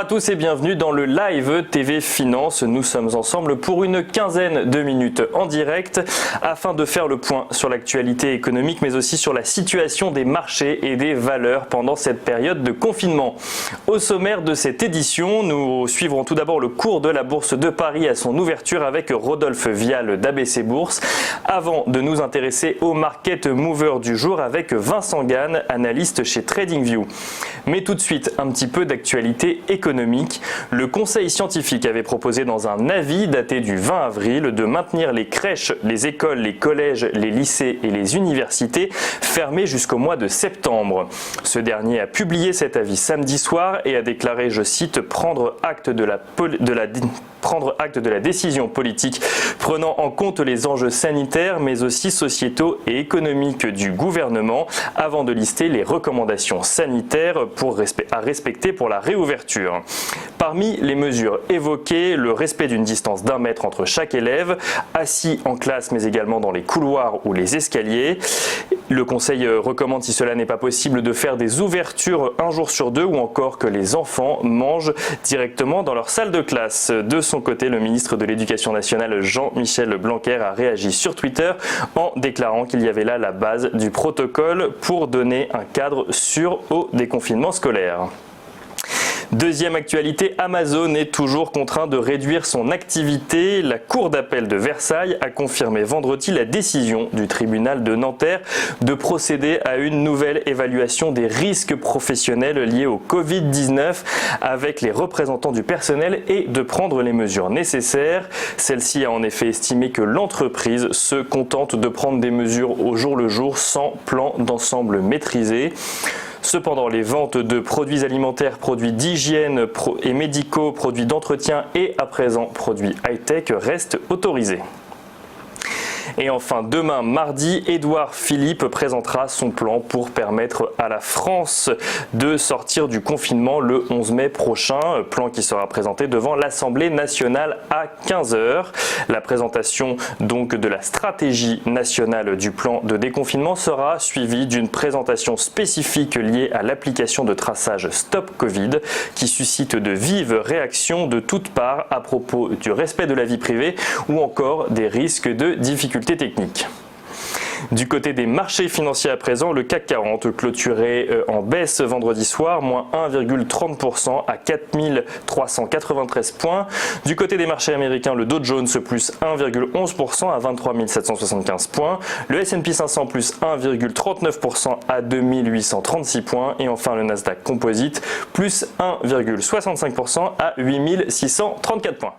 à tous et bienvenue dans le live TV Finance. Nous sommes ensemble pour une quinzaine de minutes en direct afin de faire le point sur l'actualité économique mais aussi sur la situation des marchés et des valeurs pendant cette période de confinement. Au sommaire de cette édition, nous suivrons tout d'abord le cours de la Bourse de Paris à son ouverture avec Rodolphe Vial d'ABC Bourse avant de nous intéresser au market mover du jour avec Vincent Gann, analyste chez TradingView. Mais tout de suite, un petit peu d'actualité économique. Le Conseil scientifique avait proposé dans un avis daté du 20 avril de maintenir les crèches, les écoles, les collèges, les lycées et les universités fermés jusqu'au mois de septembre. Ce dernier a publié cet avis samedi soir et a déclaré, je cite, prendre acte de la décision politique prenant en compte les enjeux sanitaires mais aussi sociétaux et économiques du gouvernement avant de lister les recommandations sanitaires à respecter pour la réouverture. Parmi les mesures évoquées, le respect d'une distance d'1 mètre entre chaque élève, assis en classe mais également dans les couloirs ou les escaliers. Le Conseil recommande, si cela n'est pas possible, de faire des ouvertures un jour sur deux ou encore que les enfants mangent directement dans leur salle de classe. De son côté, le ministre de l'Éducation nationale Jean-Michel Blanquer a réagi sur Twitter en déclarant qu'il y avait là la base du protocole pour donner un cadre sûr au déconfinement scolaire. Deuxième actualité, Amazon est toujours contraint de réduire son activité. La Cour d'appel de Versailles a confirmé vendredi la décision du tribunal de Nanterre de procéder à une nouvelle évaluation des risques professionnels liés au Covid-19 avec les représentants du personnel et de prendre les mesures nécessaires. Celle-ci a en effet estimé que l'entreprise se contente de prendre des mesures au jour le jour sans plan d'ensemble maîtrisé. Cependant, les ventes de produits alimentaires, produits d'hygiène et médicaux, produits d'entretien et à présent produits high-tech restent autorisés. Et enfin, demain, mardi, Édouard Philippe présentera son plan pour permettre à la France de sortir du confinement le 11 mai prochain. Plan qui sera présenté devant l'Assemblée nationale à 15h. La présentation donc de la stratégie nationale du plan de déconfinement sera suivie d'une présentation spécifique liée à l'application de traçage Stop Covid qui suscite de vives réactions de toutes parts à propos du respect de la vie privée ou encore des risques de difficultés techniques. Du côté des marchés financiers à présent, le CAC 40 clôturé en baisse vendredi soir, moins 1,30% à 4393 points. Du côté des marchés américains, le Dow Jones plus 1,11% à 23 775 points. Le S&P 500 plus 1,39% à 2836 points. Et enfin le Nasdaq Composite plus 1,65% à 8634 points.